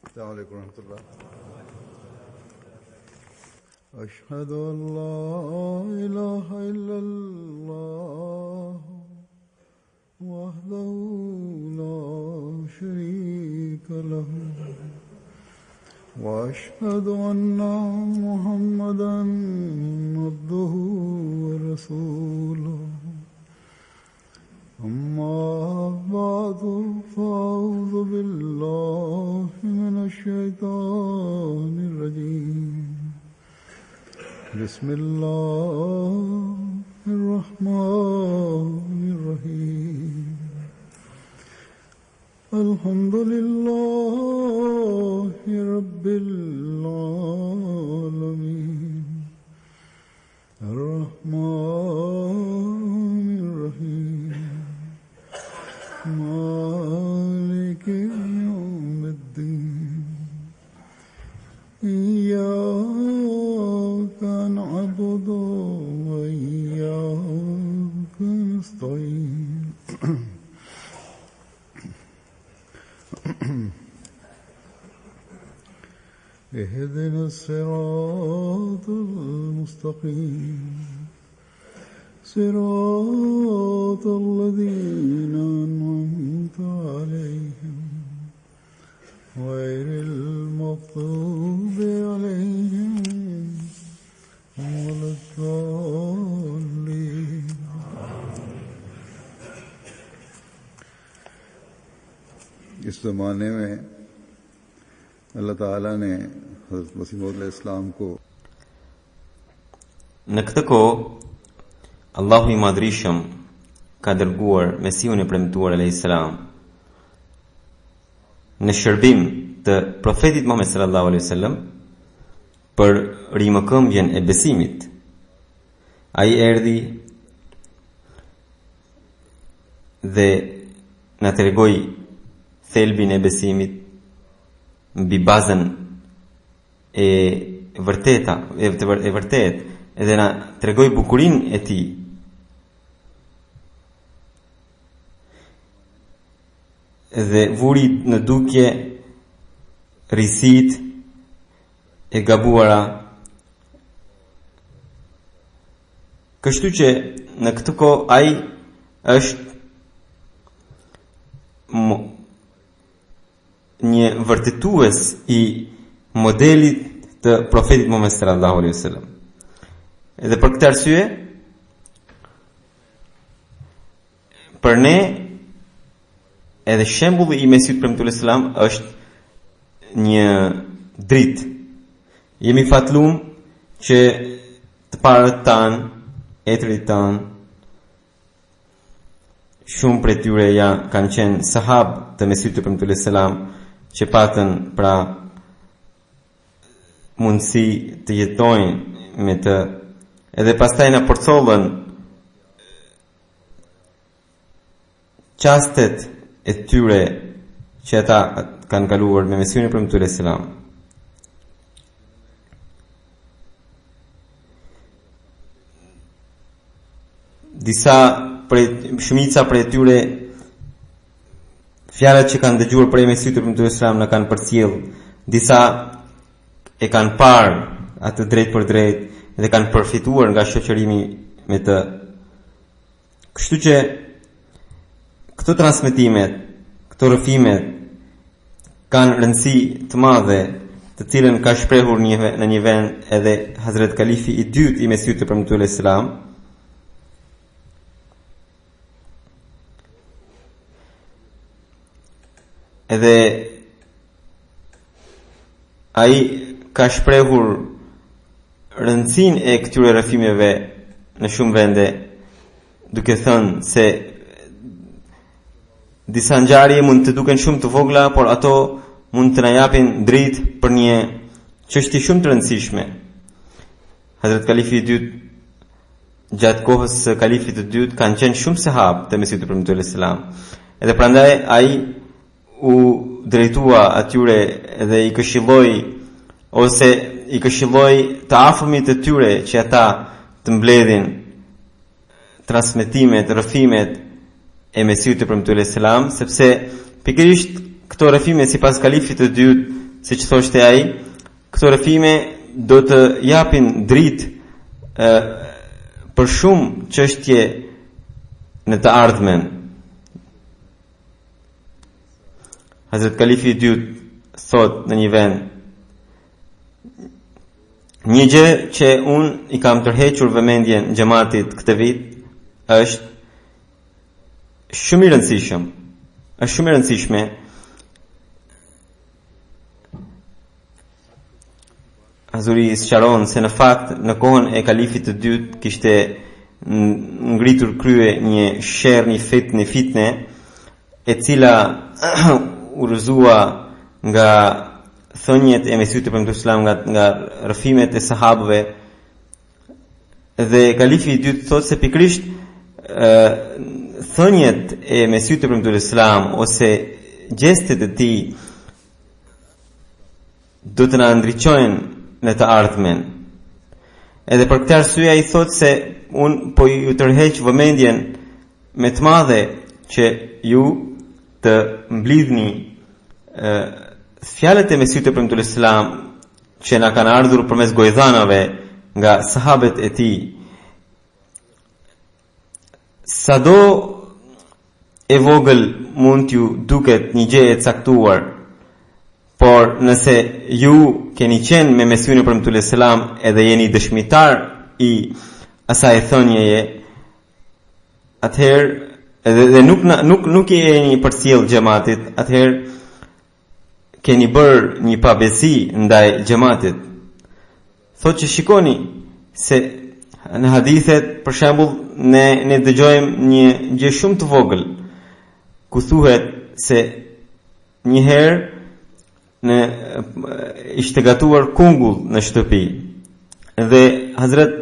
السلام عليكم ورحمة الله. أشهد أن لا إله إلا الله وحده لا شريك له وأشهد أن محمدا عبده ورسوله. أما بعد فأعوذ بالله من الشيطان الرجيم. بسم الله الرحمن الرحيم. الحمد لله رب العالمين الرحمن الرحيم مالك يوم الدين. إياك نعبد وإياك نستعين. اهدنا الصراط المستقيم صراط الذين أنعمت عليهم غير المغضوب عليهم ولا الضالين. इस ज़माने में अल्लाह ताला ने हज़रत मसीह मौऊद अलैहिस्सलाम को në këtë kohë Allahu i Madhrishëm ka dërguar Mesihun e premtuar alayhisalam në shërbim të profetit Muhammed sallallahu alaihi wasallam për rimëkëmbjen e besimit. Ai erdhi dhe na tregoi thelbin e besimit mbi bazën e vërtet edhe na tregoi bukurinë e tij. Dhe vuri në dukje risit e gabuara. Kështu që në këtë kohë ai është një vërtetues i modelit të profetit Muhammed sallallahu alaihi wasallam. Edhe për këtë arsye për ne edhe shembulli i Mesihut premtuar selam është një dritë. Jemi fatlum që të parët tanë, etrit tanë, shumë prej tyre kanë qenë sahab të Mesihut premtuar selam që patën pra mundësi të jetojnë me të, edhe pastaj na përcollën çastet e tyre që ata kanë kaluar me Mesihun e premtuar selam. Shumica prej tyre fjalët që kanë dëgjuar prej Mesihut e premtuar selam në kanë përcjell, disa e kanë parë atë drejt për drejt dhe kanë përfituar nga shoqërimi me të. Kështu që këto transmetimet, këto rrëfimet kanë rëndësi të madhe, të cilën ka shprehur në një vend edhe Hazret Kalifi i dytë i Mesihut të premtuar selam. Edhe ai ka shprehur rëndësinë e këtyre rrëfimeve në shumë vende, duke thënë se disa ngjarje mund të duken shumë të vogla, por ato mund të na japin dritë për një çështje shumë të rëndësishme. Hazret Kalifi i dytë, gjatë kohës së kalifit të dytë, kanë qenë shumë sahab të Mesihut të premtuar selam. Edhe prandaj ai u drejtua atyre dhe i këshilloi ose i këshilloi të afërmit të tyre që ata të mbledhin transmetimet, rrëfimet e Mesihut të premtuar selam, sepse pikërisht këto rrëfime sipas kalifit të dytë siç thoshte ai, këto rrëfime do të japin dritë për shumë çështje në të ardhmen. Hazrat Kalifi i dytë thot në një vend: një gjë që unë i kam tërhequr vëmendjen xhamatit këtë vit është shumë i rëndësishëm. Është shumë e rëndësishme Hazuri sqaron se në fakt në kohën e kalifit të dytë kishte ngritur krye një sherr, një fitne e cila urrëzua nga thënjet e Mesihut të premtuar Islam, nga rrëfimet e sahabëve, dhe kalifi i dytë thotë se pikërisht thënjet e Mesihut të premtuar Islam ose gjestet e tij do të na ndriçojnë në të ardhmen. Edhe për këtë arsye ai thotë se unë po ju tërheq vëmendjen me të madhe që ju të mblidhni fjalët e Mesihut të premtuar Islam që na kanë ardhur përmes gojdhanave nga sahabët e tij. Sado e vogël mund t'ju duket një gjë e caktuar, por nëse ju keni qenë me Mesihun e premtuar Islam edhe jeni dëshmitar i asaj thënjeje, atëherë dhe nuk jeni përcjell xhamatit, atëherë keni bërë një pabesi ndaj xhamatit. Thotë që shikoni se në hadithet, për shembull, ne dëgjojmë një gjë shumë të vogël, ku thuhet se një herë ishte gatuar kungull në shtëpi, dhe Hazrat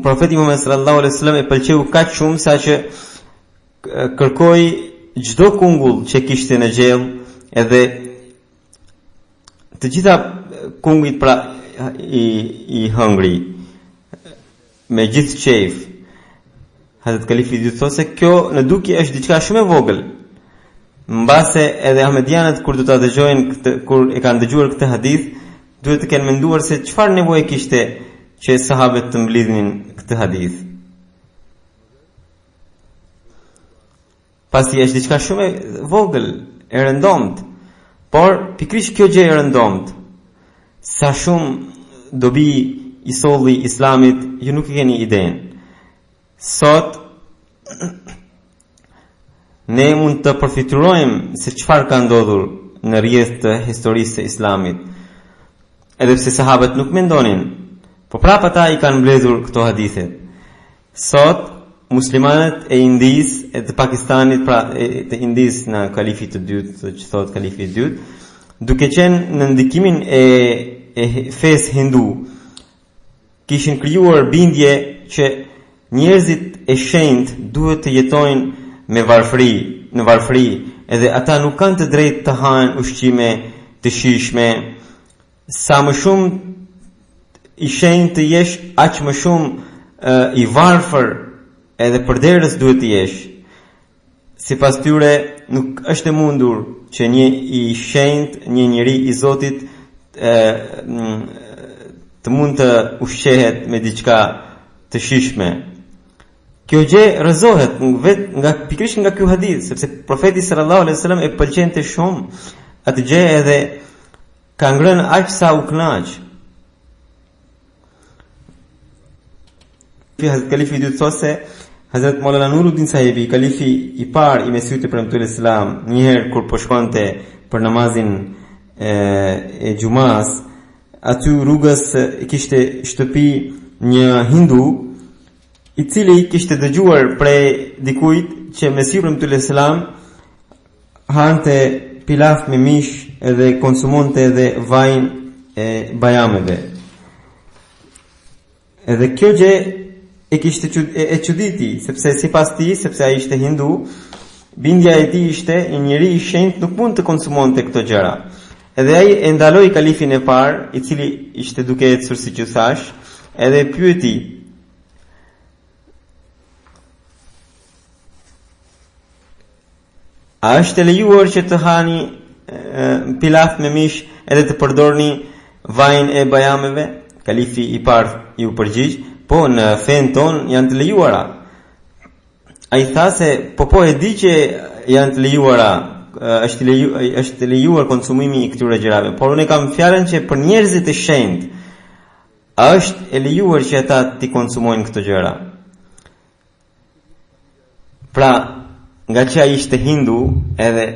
Profeti Muhammed sallallahu alaihi wasallam e pëlqeu kaq shumë sa që kërkoi çdo kungull që kishte në gjell, edhe të gjitha kungujt pra i hëngri me gjithë qejf. Hazrat Kalifi i thotë se kjo në dukje është diçka shumë e vogël. Mbase edhe ahmedianët kur do ta dëgjojnë kur e kanë dëgjuar këtë hadith, duhet të kenë menduar se çfarë nevoje kishte që sahabët të mblidhnin këtë hadith. Pasi është diçka shumë e vogël, e rëndomt, por pikërisht kjo gjë e rëndomt, sa shumë dobi i solli Islamit, ju nuk e keni idenë. Sot ne mund të përfiturojmë se çfarë ka ndodhur në rrjedhë të historisë së Islamit. Edhe pse sahabët nuk mendonin, po prapë ata i kanë mbledhur këto hadithe. Sot muslimanët e Indis e të Pakistanit, pra të Indis në kalifit të dytë, që thot kalifi i dytë, duke qenë në ndikimin e fesë hindu, kishin krijuar bindje që njerëzit e shenjtë duhet të jetojnë në varfëri, edhe ata nuk kanë të drejtë të hanë ushqime të shijshme. Sa më shumë i shenjtë të jesh, aq më shumë i varfër edhe përderës duhet të jesh. Sipas tyre nuk është e mundur që një i shenjtë, një njeri i Zotit të mund të ushqehet me diçka të shijshme. Kjo gjë rrëzohet pikërisht nga ky hadith, sepse profeti sallallahu alaihi wasallam e pëlqente shumë atë gjë edhe ka ngrënë aq sa u kënaq. Kalifi i dytë thotë se Hazrat Maulana Nuruddin Sahibi, kalifi i parë i Mesihut të premtuar Islam, një herë kur po shkonte për namazin e xumas, aty rrugës kishte shtëpi një hindu, i cili kishte dëgjuar prej dikujt që Mesihu premtuar Islam hante pilaf me mish edhe konsumonte edhe vajin e bajameve. Edhe kjo gjë e kishte e çuditi, sepse sipas tij, sepse ai ishte hindu, bindja e tij ishte një njeri i shenjtë nuk mund të konsumonte këto gjëra. Edhe ai e ndaloi kalifin e parë, i cili ishte duke ecur siç u thash, edhe e pyeti: a është e lejuar që të hani pilaf me mish edhe të përdorni vajin e bajameve? Kalifi I parë ju përgjigj, po në fen ton janë të lejuara. Ai tha se po e di që janë të lejuara, është lejuar konsumimi I këtyre gjërave, por unë kam fjalën që për njerëzit e shenjtë është e lejuar që ata të konsumojnë këto gjëra. Pra, nga që ai ishte hindu, edhe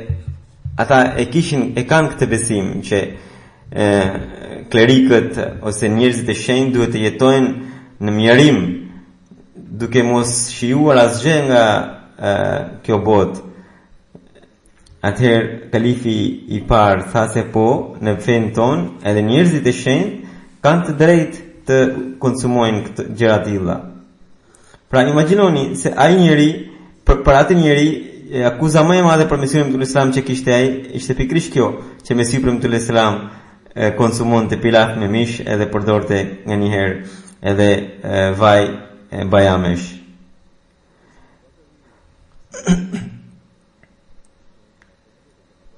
ata e kanë këtë besim që klerikët ose njerëzit e shenjtë duhet të jetojnë në mjerim, duke mos shijuar asgjë nga kjo botë. Atëherë kalifi I parë tha se po, në fen ton, edhe njerëzit e shenjtë kanë të drejtë të konsumojnë këtë gjëra të tilla. Pra imagjinoni se ai njeri, për atë njeri, akuza më e madhe për Mesiun Premtull Islam që kishte ai, ishte pikërisht kjo, që Mesiu Premtull Islam konsumonte pilaf me mish edhe përdorte nganjëherë edhe vaj bajamesh.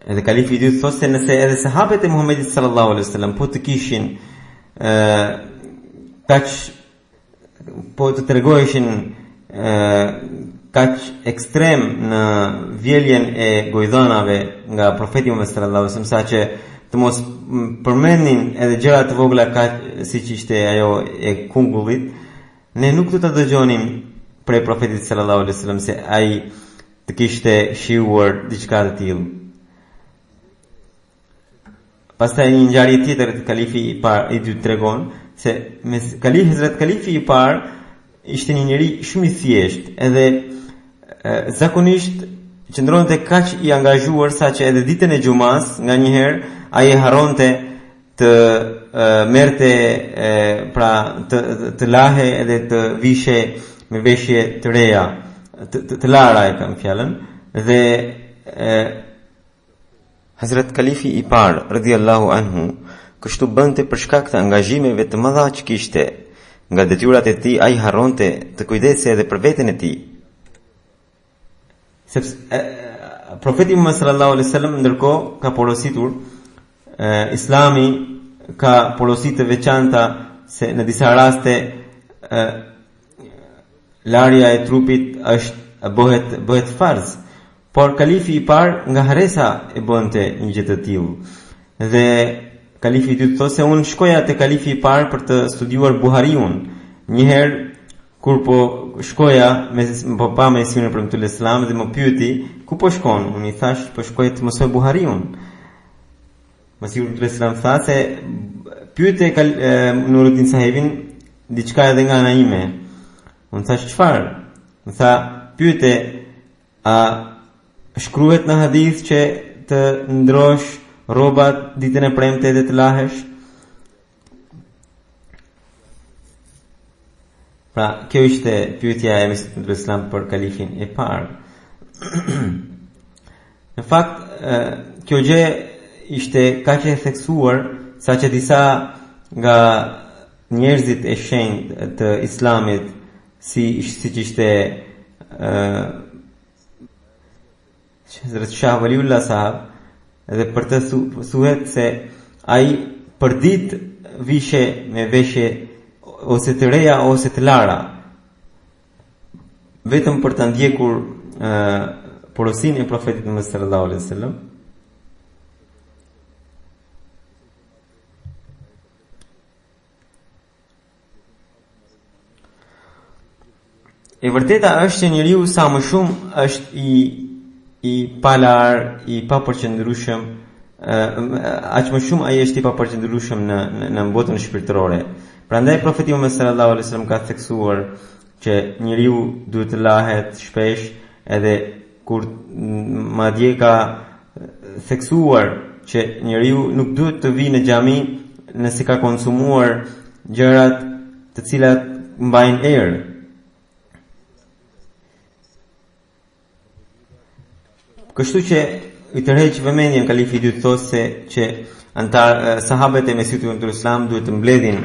Edhe kalifi I dytë thotë se nëse edhe sahabët e Muhamedit sallallahu alaihi wasallam po të kishin po të tregoheshin kaq ekstrem në vjeljen e gojdhanave nga profeti Muhammed sallallahu alaihi wasallam, saqë të mos përmendnin edhe gjëra të vogla siç ishte ajo e kungullit, ne nuk do ta dëgjonim prej profetit sallallahu alaihi wasallam se ai të kishte shijuar diçka të tillë. Pastaj një ngjarje tjetër të kalifi I parë I dytë tregon se Hazrat kalifi I parë ishte një njeri shumë I thjeshtë, edhe zakonisht qëndronte kaq I angazhuar saqë edhe ditën e xumas nganjëherë ai e harronte të merrte pra të lahe edhe të vishe me veshje të reja, të lara e kam fjalën, dhe Hazrat kalifi I parë radhiyallahu anhu kështu bënte për shkak të angazhimeve të mëdha që kishte. Nga detyrat e tij ai harronte të kujdesej edhe për veten e tij. Sepse profeti Muhammed sallallahu alaihi wasallam ndërkohë ka porositur, Islami ka porositë të veçanta se në disa raste larja e trupit bëhet farz, por kalifi I parë nga haresa e bënte një gjë të tillë. Dhe kalifi I dytë thotë se unë shkoja te kalifi I parë për të studiuar Buhariun. Një herë kur po shkoja po pa Mesiun Premtull Islam dhe më pyeti ku po shkon, unë I thash po shkoj të mësoj Buhariun. Mesiu Premtull Islam tha se pyete Nuruddin Sahibin diçka edhe nga ana ime. Unë thash çfarë? Më tha pyete a shkruhet në hadith që të ndrosh rrobat ditën e premte dhe të lahesh? Pra, kjo ishte pyetja e Mesiut Premtull Islam për kalifin e parë. Në fakt, kjo gjë ishte kaq e theksuar saqë disa nga njerëzit e shenjtë të Islamit, siç ishte Hazrat Shah Waliullah sahab, edhe për të thuhet se ai për ditë vishe me veshje ose të reja ose të lara, vetëm për të ndjekur porosinë e profetit Muhammed sallallahu alaihi wasallam. E vërteta është që njeriu sa më shumë është I palar, I papërqendrueshëm, aq më shumë ai është I papërqendrueshëm në botën shpirtërore. Prandaj profeti Muhammed sallallahu alaihi wasallam ka theksuar që njeriu duhet të lahet shpesh, edhe kur madje ka theksuar që njeriu nuk duhet të vijë në xhami nëse ka konsumuar gjërat të cilat mbajnë erë. Kështu që I tërheq vëmendjen kalifi I dytë thotë se që sahabët e Mesiut Premtull Islam duhet të mbledhin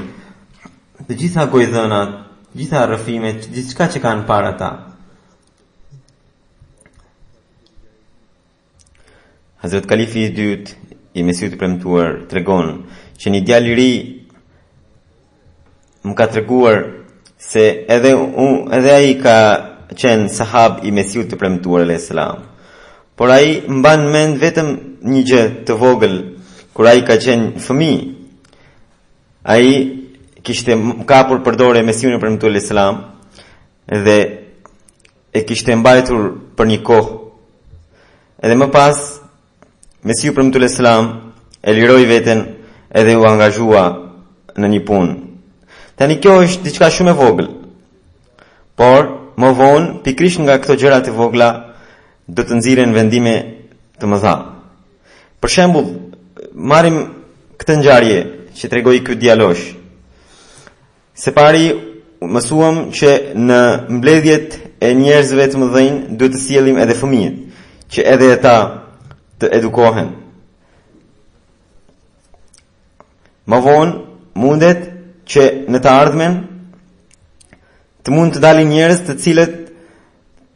të gjitha gojdhënat, të gjitha rrëfimet, gjithçka që kanë para ta. Hazrat kalifi I dytë i Mesiut i premtuar tregon që një djalë i ri më ka treguar se edhe ai ka qenë sahab i Mesiut të premtuar alayhis salam. Por ai mban mend vetëm një gjë të vogël kur ai ka qenë fëmijë. Ai kishte kapur përdore Mesiun e premtuar alayhis salam dhe e kishte mbajtur për një kohë. Edhe më pas Mesiu premtuar alayhis salam e liroi veten edhe u angazhua në një punë. Tani kjo është diçka shumë e vogël. Por më vonë, pikrisht nga këto gjëra të vogla, do të nxirren vendime të mëdha. Për shembull, marrim këtë ngjarje që tregoi ky djalosh. Së pari mësuam që në mbledhjet e njerëzve të mëdhenj duhet të sjellim edhe fëmijët, që edhe ata të edukohen. Më vonë mundet që në të ardhmen të mund të dalin njerëz të cilët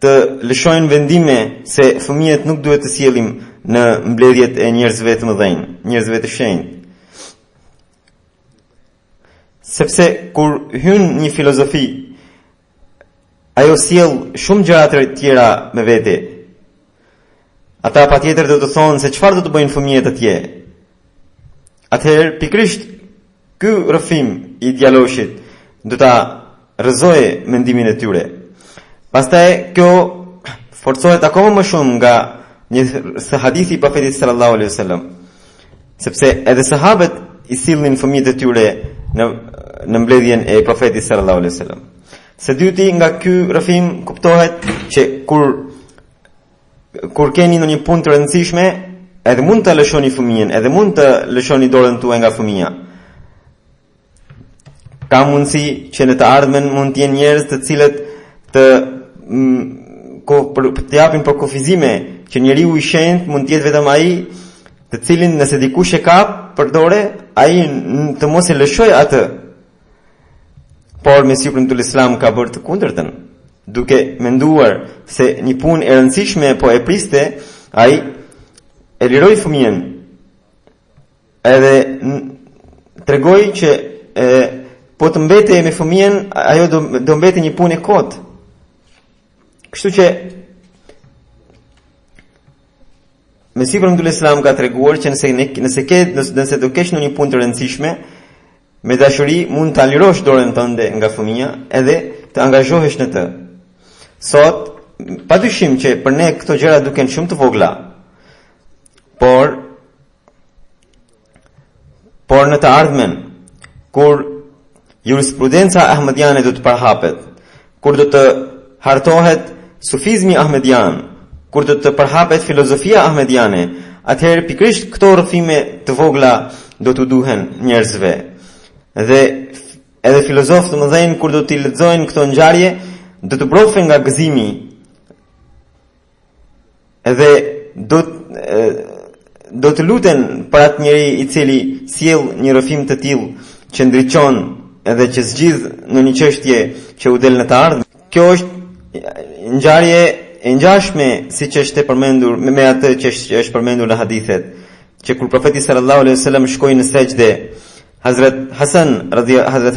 të lëshojnë vendime se fëmijët nuk duhet të sjellim në mbledhjet e njerëzve të mëdhenj, njerëzve të shenjtë. Sepse kur hyn një filozofi, ajo sjell shumë gjëra të tjera me vete. Ata patjetër do të thonë se çfarë do të bëjnë fëmijët atje. Atëherë pikrisht ky rrëfim i djaloshit do ta rrëzoje mendimin e tyre. Pastaj kjo forcohet akoma më shumë nga një hadithi i profetit sallallahu alaihi wasallam. Sepse edhe sahabët i sillnin fëmijët e tyre në mbledhjen e profetit sallallahu alaihi wasallam. Së dyti nga ky rrëfim kuptohet që kur keni në një punë të rëndësishme, edhe mund të lëshoni fëmijën, edhe mund të lëshoni dorën tuaj nga fëmia. Ka mundësi që në të ardhmen mund të jenë njerëz të cilët të japin për kufizime që njeriu i shenjtë mund të jetë vetëm ai të cilin nëse dikush e kap për dorë, ai të mos e lëshojë atë. Por Mesiu premtuar Islam ka bërë të kundërtën, duke menduar se një punë e rëndësishme po e priste, ai e liroi fëmijën. Edhe tregoi që po të mbete me fëmijën, ajo do mbete një punë e kotë. Kështu që Mesiu premtuar Islam ka treguar që nëse do kesh në një punë të rëndësishme, me dashuri mund ta lirosh dorën tënde nga fëmia edhe të angazhohesh në të. Sot, padyshim që për ne këto gjëra duken shumë të vogla. Por në të ardhmen, kur jurisprudenca ahmediane do të përhapet, kur do të hartohet sufizmi ahmedian, kur do të përhapet filozofia ahmediane, atëherë pikrisht këto rrëfime të vogla do të duhen njerëzve. Dhe edhe filozofët të mëdhenj kur do t'i lexojnë këto ngjarje, do të brofen nga gëzimi. Edhe do të luten për atë njeri i cili sjell një rrëfim të tillë që ndriçon edhe që zgjidh në një çështje që u del në të ardhmen. Kjo është ngjarje e ngjashme siç është e përmendur me atë që është përmendur në hadithet, që kur profeti sallallahu alaihi wasallam shkoi në sejdë, Hazrat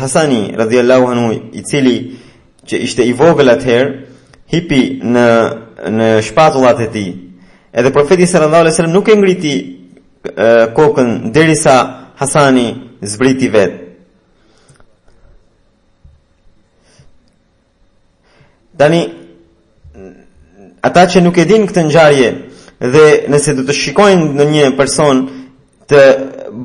Hasani radhiyallahu anhu, i cili që ishte i vogël atëherë, hipi në shpatullat e tij. Edhe profeti sallallahu alaihi wasallam nuk e ngriti kokën derisa Hasani zbriti vet. Tani ata që nuk e din këtë ngjarje dhe nëse do të shikojnë në një person të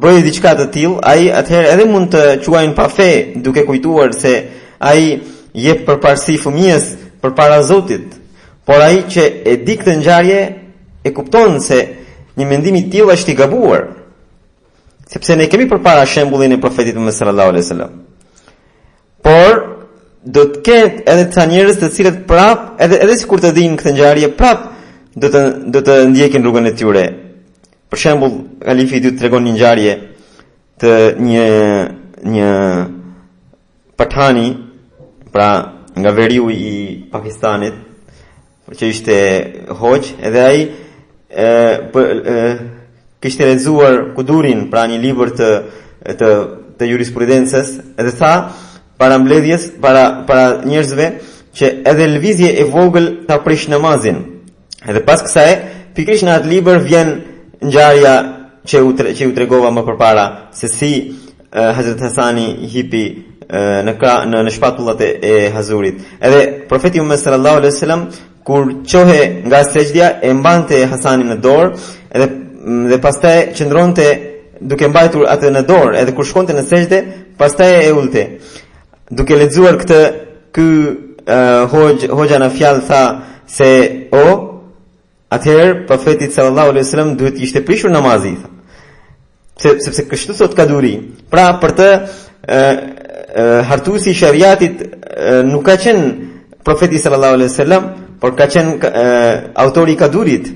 bëjë diçka të tillë, ai atëherë edhe mund të quajnë pa fe, duke kujtuar se ai jep përparësi fëmijës përpara Zotit. Por ai që e di këtë ngjarje e kupton se një mendim i tillë është i gabuar. Sepse ne kemi përpara shembullin e profetit Muhammed sallallahu alaihi wasallam. Por do të ketë edhe ca njerëz të cilët prap, edhe sikur të dinë këtë ngjarje, prap do të ndjekin rrugën e tyre. Për shembull, kalifi i dytë tregon një ngjarje të një patani, pra nga veriu i Pakistanit, që ishte hoq, edhe ai kishte lexuar Kudurin, pra një libër të jurisprudencës, edhe tha para mbledhjes, para njerëzve që edhe lëvizje e vogël ta prish namazin. Edhe pas kësaj, pikërisht në atë libër vjen ngjarja që u tregova më përpara, se si Hazrat Hasani hipi në shpatullat e Hazurit. Edhe profeti Muhammed sallallahu alaihi wasallam kur çohe nga sejdja e mbante Hasanin në dorë, dhe pastaj qëndronte duke mbajtur atë në dorë, edhe kur shkonte në sejdë, pastaj e ulte. Duke lexuar këtë, ky hoxha në fjalë tha se atëherë profeti sallallahu alaihi wasallam duhet ishte prishur namazi. Sepse kështu thot Kaduri. Pra për të hartuesi i shariatit nuk ka qenë profeti sallallahu alaihi wasallam, por ka qenë autori i Kadurit.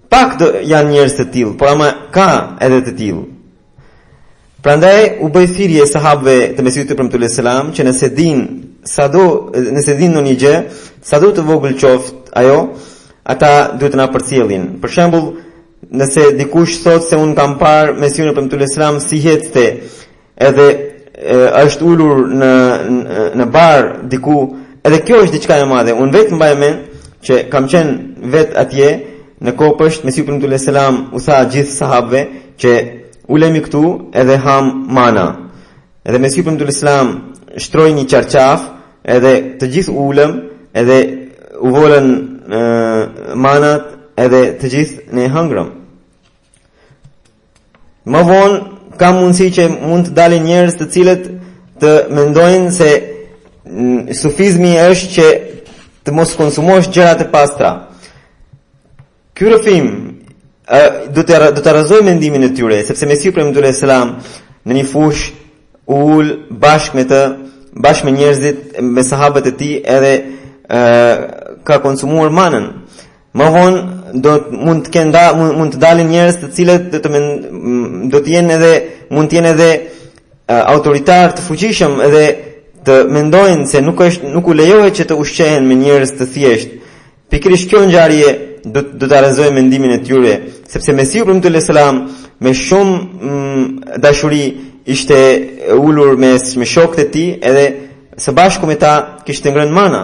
Pak janë njerëz të tillë, por ama ka edhe të tillë. Prandaj u bë thirrje sahabëve të Mesihut të premtuar selam që nëse din ndonjë gjë, sado të vogël qoftë ajo, ata duhet na përcjellin. Për shembull, nëse dikush thot se un kam parë Mesihun e premtuar selam si hecte, edhe është ulur në bar diku, edhe kjo është diçka e madhe. Un vetë mbaj mend që kam qenë vet atje në kopësht, Mesihu premtuar selam u tha gjithë sahabëve që ulemi këtu edhe ham mana. Edhe Mesihu premtuar selam shtroi një qarqaf, edhe të gjithë ulëm, edhe u volën manat, edhe të gjithë ne hëngrëm. Më vonë ka mundësi që mund të dalin njerëz të cilët të mendojnë se sufizmi është që të mos konsumosh gjërat e pastra. Ky rrëfim do të arrazoj mendimin e tyre, sepse Mesihu premtuar selam në një fush ul bashkë me njerëzit, me sahabët e tij, edhe ka konsumuar manën. Më vonë mund të dalin njerëz të cilët mund të jenë edhe autoritar të fuqishëm, edhe të mendojnë se nuk u lejohet që të ushqehen me njerëz të thjeshtë. Pikërisht kjo ngjarje do të arrazojë mendimin e tyre, sepse Mesihu premtuar selam me shumë dashuri ishte ulur me shokët e tij, edhe së bashku me ta kishte ngrënë mana.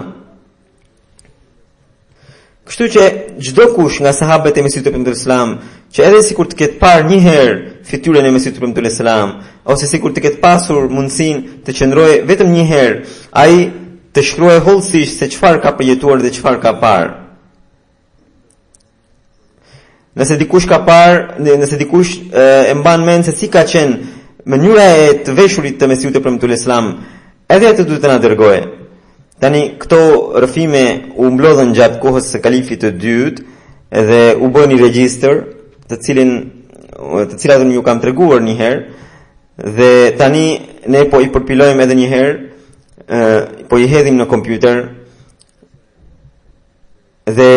Kështu që çdo kush nga sahabët e Mesihut premtuar selam, që edhe sikur të ketë parë një herë fytyrën e Mesihut premtuar selam, ose sikur të ketë pasur mundësinë të qëndrojë vetëm një herë, ai të shkruajë hollësisht se çfarë ka përjetuar dhe çfarë ka parë. Nëse dikush e mban mend se si ka qenë mënyra e të veshurit të Mesihut premtuar selam, edhe atë duhet të na dërgojë. Tani këto rrëfime u mblodhën gjatë kohës së kalifit të dytë, edhe u bën një regjistër, të cilat unë ju kam treguar një herë, dhe tani ne po i përpilojmë edhe një herë, po i hedhim në kompjuter, dhe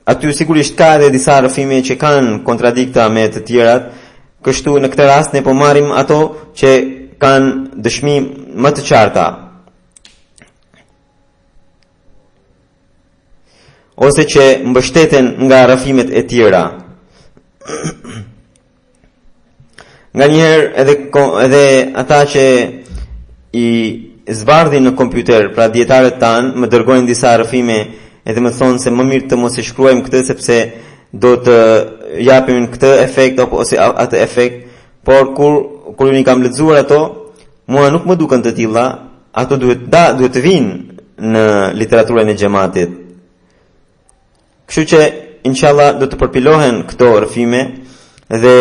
aty sigurisht ka edhe disa rrëfime që kanë kontradikta me të tjerat. Kështu në këtë rast ne po marrim ato që kanë dëshmi më të qarta, ose që mbështeten nga rrëfimet e tjera. Nganjëherë edhe ata që i zbardhin në kompjuter, pra dietarët tanë, më dërgojnë disa rrëfime edhe më thonë se më mirë të mos e shkruajmë këtë, sepse do të japim këtë efekt ose atë efekt, por kur unë i kam lexuar ato, mua nuk më duken të tilla, ato duhet të vinë në literaturën e xhamatit. Kështu që inshallah do të përpilohen këto rrëfime dhe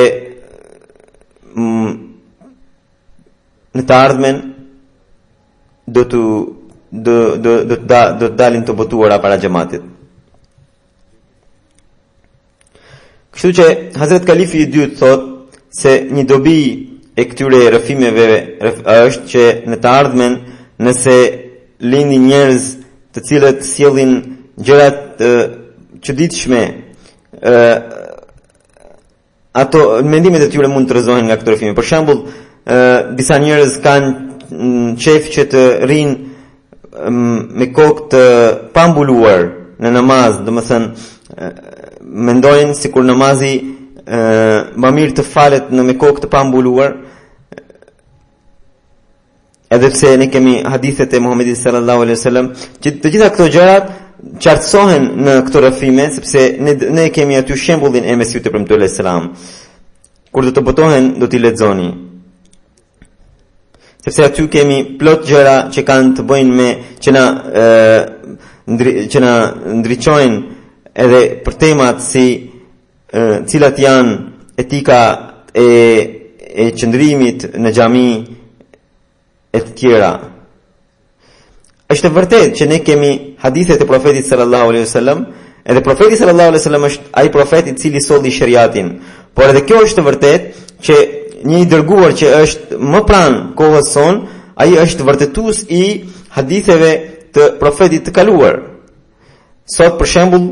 në të ardhmen do të dalin të botuara para xhamatit. Kështu që Hazret Kalifi i dytë thot se një dobi e këtyre rrëfimeve është që në të ardhmen, nëse lindin njerëz të cilët sjellin gjërat të çuditshme, ato mendimet e tyre mund të rrëzohen nga këto rrëfime. Për shembull, disa njerëz kanë qef që të rinë me kokë të pambuluar në namaz, domethënë mendojnë sikur namazi më mirë të falet në me kokë të pambuluar, edhe pse ne kemi hadithet e Muhamedit sallallahu alaihi wasallam, që të gjitha këto gjërat qartësohen në këto rrëfime, sepse ne kemi aty shembullin e Mesihut e premtuar alayhis salam. Kur do të botohen, do t'i lexoni. Sepse aty kemi plot gjëra që kanë të bëjnë me që na ndriçojnë edhe për temat si cilat janë etika e qëndrimit në xhami e të tjera. Është vërtet që ne kemi hadithet e profetit sallallahu alaihi wasallam, edhe profeti sallallahu alaihi wasallam është ai profet i cili solli shariatin. Por edhe kjo është vërtet që një i dërguar që është më pranë kohës son, ai është vërtetues i haditheve të profetit të kaluar. Sot për shembull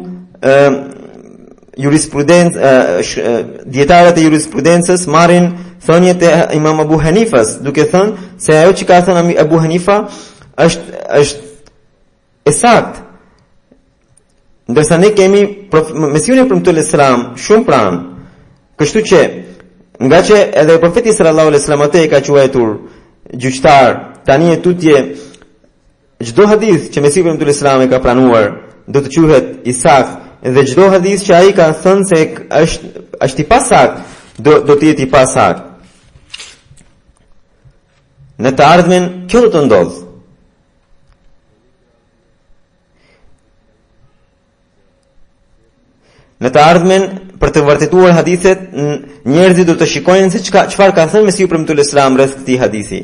dietarët e jurisprudencës marrin thënjet e Imam Abu Hanifas, duke thënë se ajo që ka thënë Abu Hanifa është e saktë. Ndërsa ne kemi Mesihun e premtuar Islam shumë pranë. Kështu që nga që edhe profeti sallallahu alaihi wasallam atë e ka quajtur gjyqtar, tani e tutje çdo hadith që Mesihu i premtuar Islam e ka pranuar do të quhet i saktë, dhe çdo hadith që ai ka thënë se është i pasakt, do të jetë i pasakt. Në të ardhmen kjo do të ndodhë. Në të ardhmen, për të vërtetuar hadithet, njerëzit do të shikojnë se çfarë ka thënë Mesihu i premtuar Islam rreth këtij hadithi.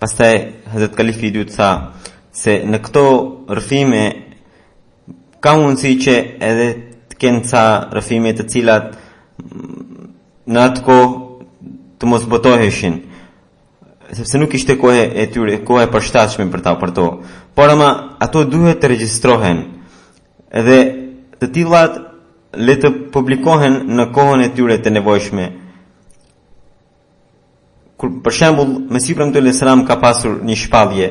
Pastaj Hazrat Kalifi i dytë tha se në këto rrëfime ka mundësi që edhe të kenë ca rrëfime të cilat në atë kohë të mos botoheshin, sepse nuk ishte kohë e tyre, kohë e përshtatshme për to. Por ama ato duhet të regjistrohen, edhe të tilla le të publikohen në kohën e tyre të nevojshme. Kur për shembull Mesihu i premtuar Islam ka pasur një shpallje,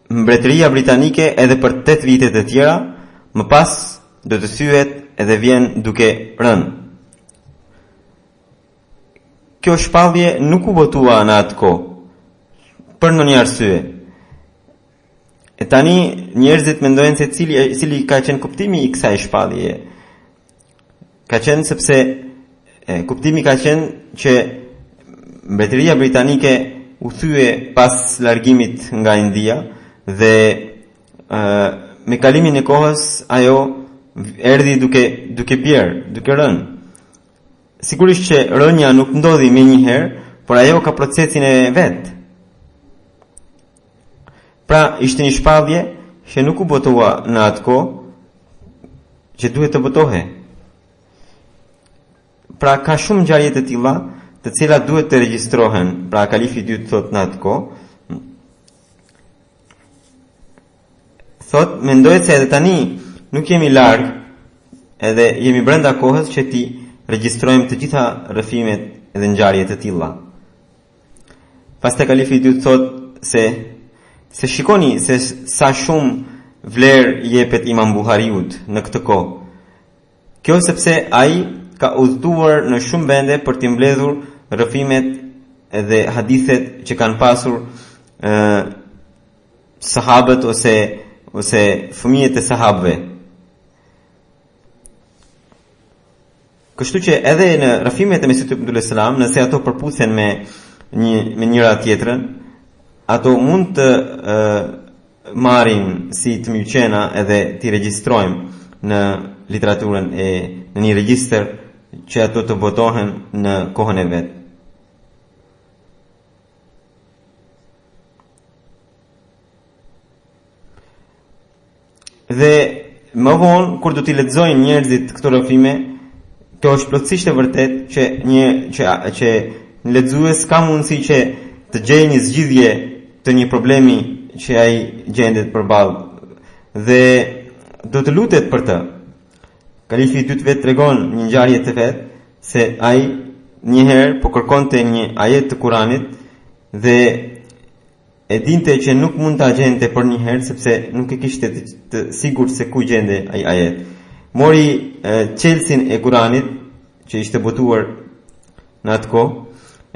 Mbretëria Britanike edhe për 8 vite të tjera, më pas do të thyhet edhe vjen duke rënë. Kjo shpallje nuk u botua në atë kohë, për ndonjë arsye. E tani njerëzit mendojnë se cili ka qenë kuptimi i kësaj shpalljeje. Ka qenë sepse kuptimi ka qenë që Mbretëria Britanike u thye pas largimit nga India dhe me kalimin e kohës ajo erdhi duke bjerë, duke rënë. Sigurisht që rënja nuk ndodhi me një herë, por ajo ka procesin e vetë. Pra ishte një shpallje që nuk u botua në atë kohë, që duhet të botohe. Pra ka shumë ngjarje të tilla, të cilat duhet të regjistrohen. Pra Kalifi i dytë thot në atë kohë, thot mendoj se edhe tani nuk jemi larg, edhe jemi brenda kohës që ti regjistrojmë të gjitha rrëfimet edhe ngjarjet të tilla. Pastaj Kalifi i dytë thot se shikoni se sa shumë vlerë jepet Imam Buhariut në këtë kohë. Kjo sepse ai ka udhëtuar në shumë vende për t'i mbledhur rrëfimet edhe hadithet që kanë pasur sahabët ose fëmijët e sahabëve. Kështu që edhe në rrëfimet e Mesihut ibn Islam, nëse ato përputhen me njëra tjetrën, ato mund të marrin si të mëqena edhe t'i regjistrojmë në literaturën e në një regjistër që ato të botohen në kohën e vet. Dhe më vonë kur do t'i lexojnë njerëzit këto rrëfime, kjo është plotësisht e vërtet që një lexues ka mundësi që të gjejë një zgjidhje të një problemi që ai gjendet përballë dhe do të lutet për të. Kalifi i dytë vetë tregon një ngjarje të vet se ai një herë po kërkonte një ajet të Kuranit dhe e dinte që nuk mund ta gjente për një herë sepse nuk e kishte të sigurt se ku gjende ai ajet. Mori qelsin e Kuranit që ishte botuar në atë kohë,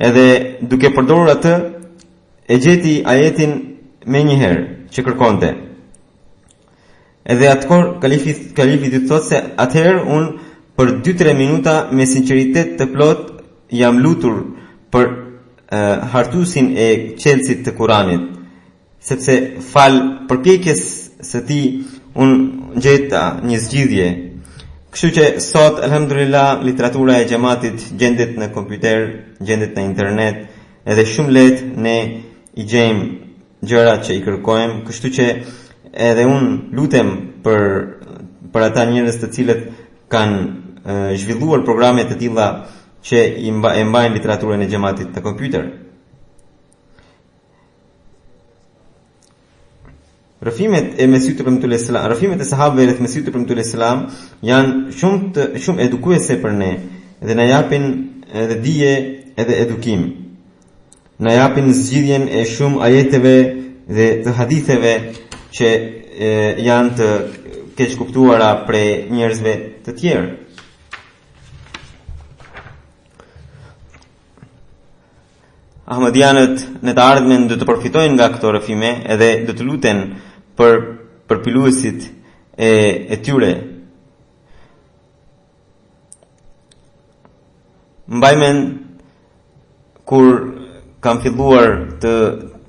edhe duke përdorur atë e gjeti ajetin me një herë që kërkonte. Edhe atëherë kalifi i thotë se atëherë unë për 2-3 minuta me sinqeritet të plot jam lutur për hartusin e qelsit të Kuranit, sepse fal përpjekjes së tij unë gjeta një zgjidhje. Kështu që sot, alhamdulillah, literatura e xhamatit gjendet në kompjuter, gjendet në internet, edhe shumë lehtë ne i gjejmë gjërat që i kërkojmë, kështu që edhe unë lutem për ata njerëz të cilët kanë zhvilluar programe të tilla që e mbajnë literaturën e xhamatit në kompjuter. Rëfimet e Mesihut premtuar selam, rëfimet e sahabëve rreth Mesihut premtuar selam janë shumë edukuese për ne, dhe na japin edhe dije edhe edukim. Na japin zgjidhjen e shumë ajeteve dhe të haditheve që janë të keq kuptuara prej njerëzve të tjerë. Ahmadianët në të ardhmen do të përfitojnë nga këto rëfime edhe do të luten për përpiluesit e tyre. Mbajmen kur kam filluar të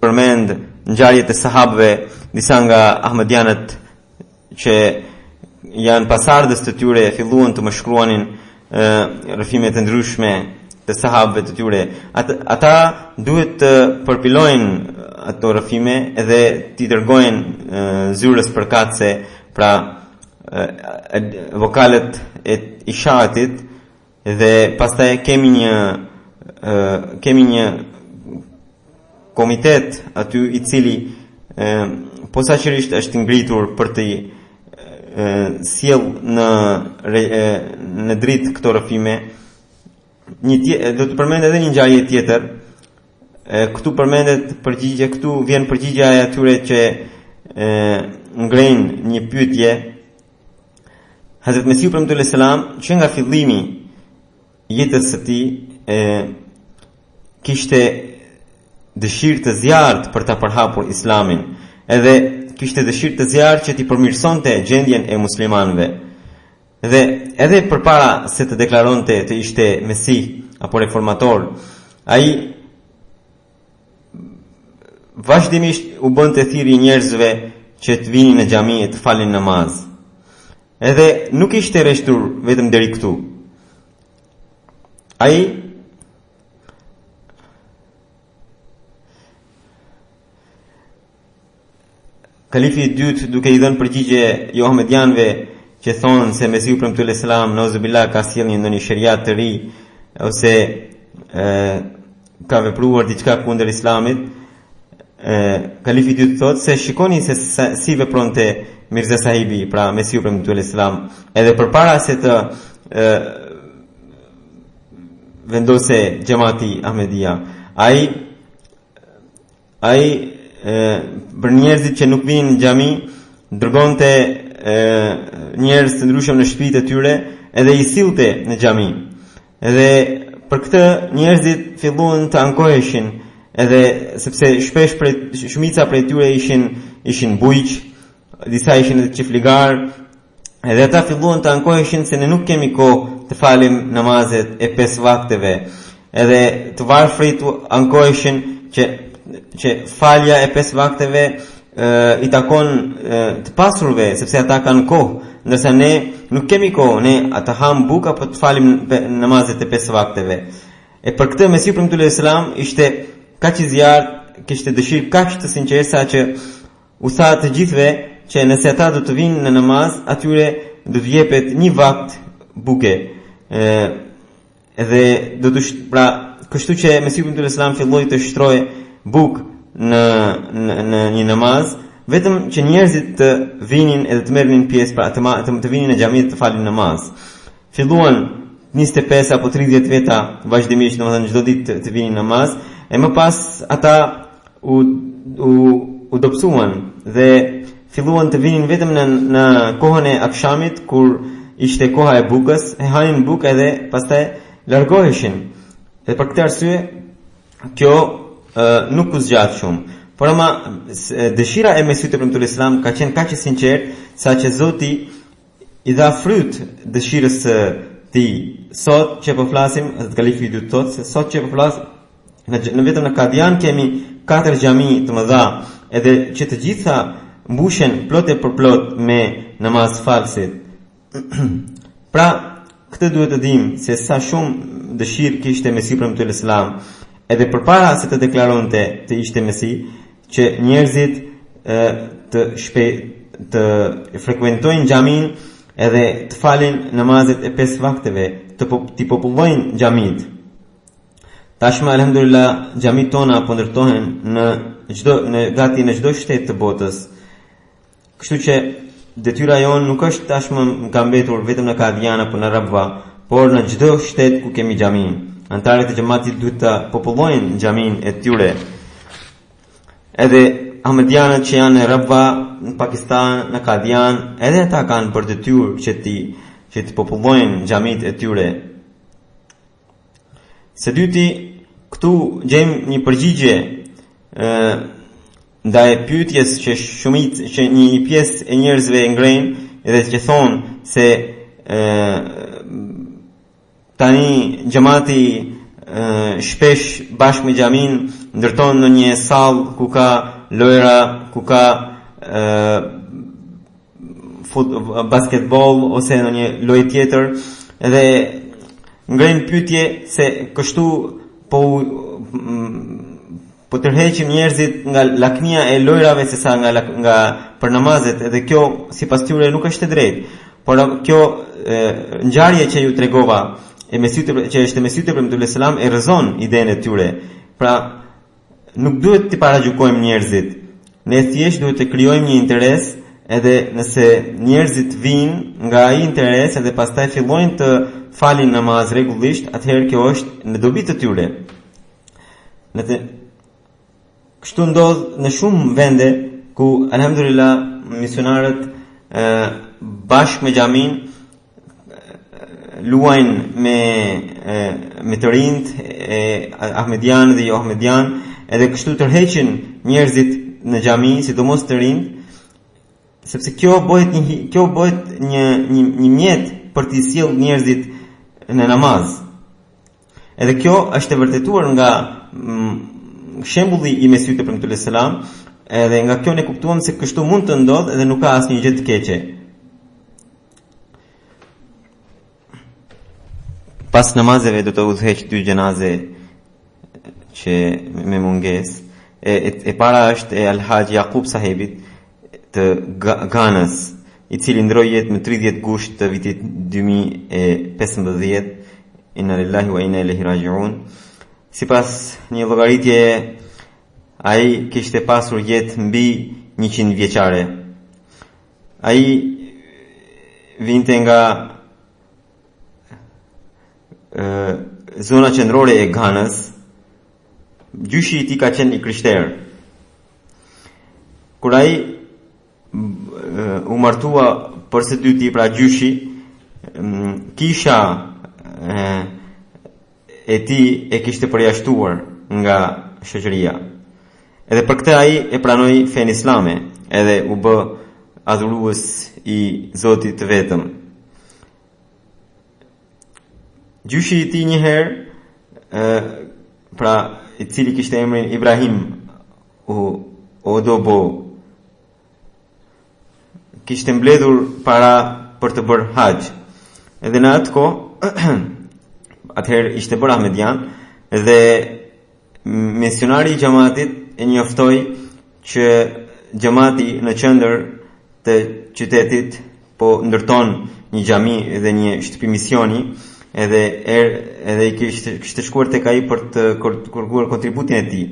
përmend ngjarjet e sahabëve, disa nga ahmadianët që janë pasardhës të tyre filluan të më shkruanin rëfime të ndryshme të sahabëve të tyre. Ata duhet të përpilojnë ato rëfime edhe t'i dërgojnë zyrës përkatëse, pra vokalet e ishatit, dhe pastaj kemi një komitet aty i cili posaçërisht është ngritur për të sjell në dritë këto rëfime. Do të përmend edhe një ngjarje tjetër. Këtu përmendet përgjigje, këtu vjen përgjigja e atyre që ngrejnë një pyetje. Hazrat Mesihu premtuar selam, që nga fillimi i jetës së tij kishte dëshirë të zjarrt për ta përhapur Islamin, edhe kishte dëshirë të zjarrt që t'i përmirësonte gjendjen e muslimanëve. Dhe edhe përpara se të deklaronte të ishte Mesih apo reformator, ai vazhdimisht u bënte thirrje njerëzve që të vinin në xhami e të falin namaz. Edhe nuk ishte rreshtur vetëm deri këtu. Ai kalifi i dytë, duke i dhënë përgjigje jo ahmedianëve që thonë se Mesihu premtuar selam nauzubillah ka sjellë ndonjë shariat të ri ose ka vepruar diçka kundër Islamit, kalifi i dytë thotë se shikoni se si vepronte Mirza Sahibi, pra Mesihu premtuar selam, edhe përpara se të vendose xhamati Ahmedia, ai për njerëzit që nuk vinin në xhami dërgonte njerëz të ndryshëm në shtëpitë e tyre edhe i sillte në xhami. Edhe për këtë njerëzit filluan të ankoheshin, edhe sepse shumica prej tyre ishin bujq, disa ishin edhe çifligar, edhe ata filluan të ankoheshin se ne nuk kemi kohë të falim namazet e 5 vakteve. Edhe të varfrit ankoheshin që falja e 5 vakteve i takon të pasurve, sepse ata kanë kohë, ndërsa ne nuk kemi kohë, ne ata ham buk apo të falim namazet e 5 vakteve. E për këtë Mesihu premtuar selam ishte kaq i zjarrt, kishte dëshirë kaq të sinqertë sa që u tha të gjithëve që nëse ata do të vinë në namaz, atyre do të jepet 1 vakt buke. Edhe do të pra kështu që Mesihu premtuar selam filloi të shtroje buk në një namaz, vetëm që njerëzit të vinin edhe të merrnin pjesë, pra të vinin në xhami të falin namaz. Filluan 25 apo 30 veta vazhdimisht, domethënë çdo ditë të vinin namaz, e më pas ata u u dobësuan dhe filluan të vinin vetëm në kohën e akshamit kur ishte koha e bukës, e hanin bukë edhe pastaj largoheshin. Dhe për këtë arsye kjo nuk u zgjat shumë. Por ama dëshira e Mesihut të premtuar Islam ka qenë kaq e sinqertë saqë Zoti i dha fryt dëshirës së tij. Sot që po flasim, Hazrat Kalifi do të thotë se sot që po flasim në vetëm në Kadian kemi 4 xhami të mëdha, edhe që të gjitha mbushen plot e përplot me namaz falsit. Pra, këtë duhet të dim se sa shumë dëshirë kishte Mesihu premtuar Islam, edhe përpara se të deklaronte të ishte Mesih, që njerëzit të frekuentojnë xhamin edhe të falin namazet e 5 vakteve, të popullojnë xhamit. Tashmë alhamdulillah xhamit tona po ndërtohen gati në çdo shtet të botës. Kështu që detyra jonë nuk është tashmë ka mbetur vetëm në Kadian apo në Rabwa, por në çdo shtet ku kemi xhamin. Antarët e xhamatit duhet të popullojnë xhamin e tyre. Edhe Ahmedianët që janë në Rabwa, në Pakistan, në Kadian, edhe ata kanë për detyrë që të popullojnë xhamit e tyre. Së dyti, këtu gjejmë një përgjigje ndaj pyetjes që një pjesë e njerëzve ngrenë edhe që thonë se tani xhamati shpesh bashkë me xhamin ndërton në një sallë ku ka lojra, ku ka basketball ose në një lojë tjetër, edhe ngrenë pyetje se kështu po tërheqim njerëzit nga lakmia e lojrave se sa nga për namazet, edhe kjo sipas tyre nuk është e drejtë. Por kjo ngjarje që ju tregova që është Mesihu të premtuar Islam e rrezon idenë e tyre. Pra nuk duhet të paragjykojmë njerëzit. Ne thjesht duhet të krijojmë një interes, edhe nëse njerëzit vinë nga ai interes edhe pastaj fillojnë të falin namaz rregullisht, atëherë kjo është në dobi të tyre. Kështu ndodh në shumë vende ku alhamdulillah misionarët bashkë me xhamin luajnë me të rinjt Ahmedian dhe jo Ahmedian, edhe kështu tërheqin njerëzit në xhami, sidomos të rinjt, sepse kjo bëhet një mjet për të sjellë njerëzit në namaz. Edhe kjo është e vërtetuar nga shembulli i Mesihut të premtuar Islam, edhe nga kjo ne kuptuam se kështu mund të ndodhë edhe nuk ka asnjë gjë të keqe. Pas namazeve do të udhëheq 2 gjenaze që me mungesë. E para është e Al-Haj Yaqub sahibit të Ganës, i cili ndroi jetë në 30 gusht të vitit 2015. Inna lillahi wa inna ilaihi raji'un. Sipas një llogaritje, ai kishte pasur jetë mbi 100 vjeçare. Ai vinte nga zona qendrore e Ganës. Gjyshi i tij ka qenë i krishterë. Kur ai u martua për së dyti, pra gjyshi, kisha e tij e kishte përjashtuar nga shoqëria. Edhe për këtë ai e pranoi fen islame, edhe u bë adhurues i Zotit të vetëm. Gjyshi i tij një herë, pra i cili kishte emrin Ibrahim Odobo, kishte mbledhur para për të bërë hax. Edhe në atë kohë, atëherë ishte bërë Ahmedian, dhe misionari i xhamatit e njoftoi që xhamati në qendër të qytetit po ndërton një xhami dhe një shtëpi misioni, edhe i kishte shkuar tek ai për të kërkuar kontributin e tij.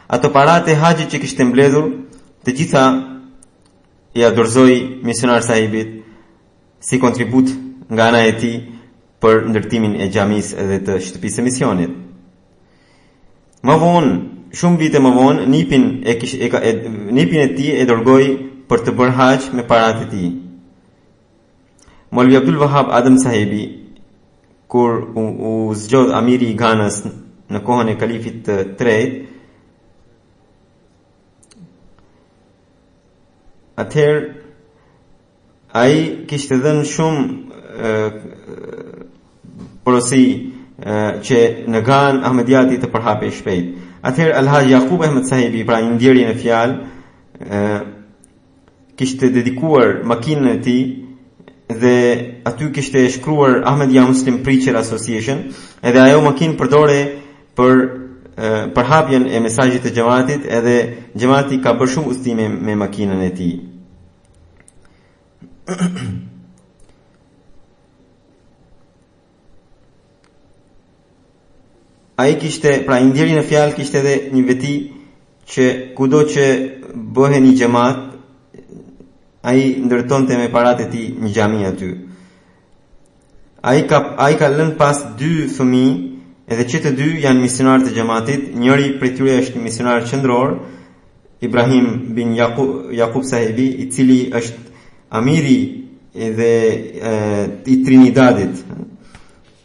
Ato paratë e haxhit që kishte mbledhur, të gjitha ja dorëzoi misionar sahibit si kontribut nga ana e tij për ndërtimin e xhamisë edhe të shtëpisë së misionit. Më vonë shumë vite më vonë nipin e tij e dërgoi për të bërë hax me paratë e tij. Maulvi Abdul Wahab Adam Sahibi, kur u zgjodh amiri i Ghanës në kohën e kalifit të tretë, atëherë ai kishte dhënë shumë porosi që në Ghanë Ahmediati të përhapej shpejt. Atëherë Alhaj Yaqub Ahmed Sahibi, pra një ndjerje në fjalë, kishte dedikuar makinën e tij dhe aty kishte shkruar Ahmadiyya Muslim Preacher Association, edhe ajo makinë përdore për përhapjen e mesazhit të xhamatit, edhe xhamati ka bërë shumë udhëtime me makinën e tij. Ai kishte, pra ndjeri në fjalë, kishte edhe një veti që kudo që bëhe një xhamat, ai ndërtonte me paratë e tij një xhami aty. Ai ka lënë pas 2 fëmijë, edhe që të 2 janë misionarë të xhamatit. Njëri prej tyre është misionar qendror, Ibrahim bin Yaqub Sahibi, i cili është amiri dhe i Trinidadit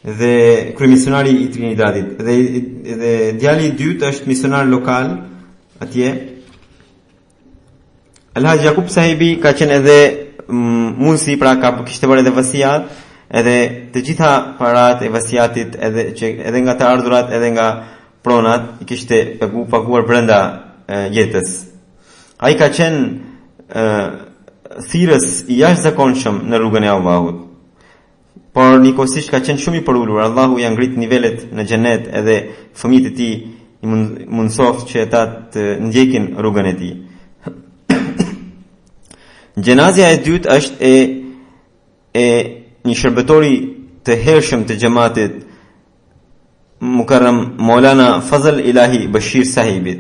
dhe kryemisionari i Trinidadit, dhe djali i dytë është misionar lokal atje. Alhaj Yaqub Sahibi ka qenë edhe mundsi, pra kishte bërë edhe vasiat, edhe të gjitha parat e vasiatit, edhe nga të ardhurat, edhe nga pronat, i kishte paguar brenda jetës. Ai ka qenë thirrës i jashtëzakonshëm në rrugën e Allahut, por nikosisht ka qenë shumë i përulur. Allahu ja ngrit nivelet në xhenet, edhe fëmijët e tij i mundsoft që ata të ndjekin rrugën e tij. Gjenazja e dytë është e një shërbetori të hershëm të xhamatit, Mukarram Maulana Fazl Ilahi Bashir Sahibit,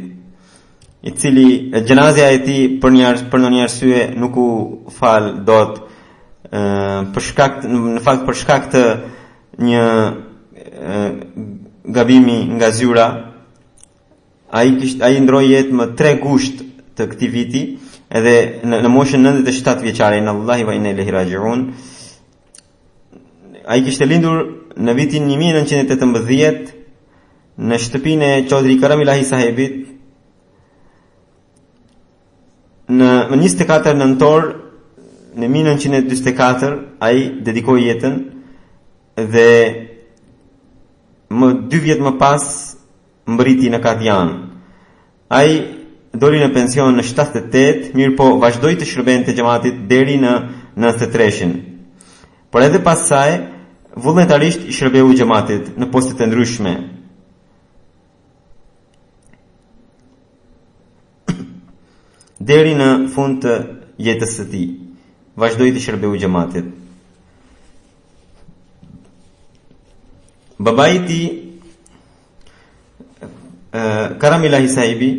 i cili gjenazja e tij për një arsye nuk u fal dot, për shkak të një gabimi nga zyra. Ai ndroi jetë më 3 gusht të këtij viti, edhe në moshën 97 vjeçare. Inna Allahi wa inna ilaihi raji'un. Ai kishte lindur në vitin 1918 në shtëpinë e Chaudhry Karam Ilahi Sahibit. Në 24 nëntor në 1944 ai dedikoi jetën, dhe 2 vjet më pas mbriti në Kadian. Ai doli në pension në 78, mirë po vazhdoi të shërbente xhamatit deri në 93-shin. Por edhe pas saj vullnetarisht i shërbeu xhamatit në poste të ndryshme. Deri në fund të jetës së tij vazhdoi të shërbeu xhamatit. Babai i tij Karam Ilahi Sahibi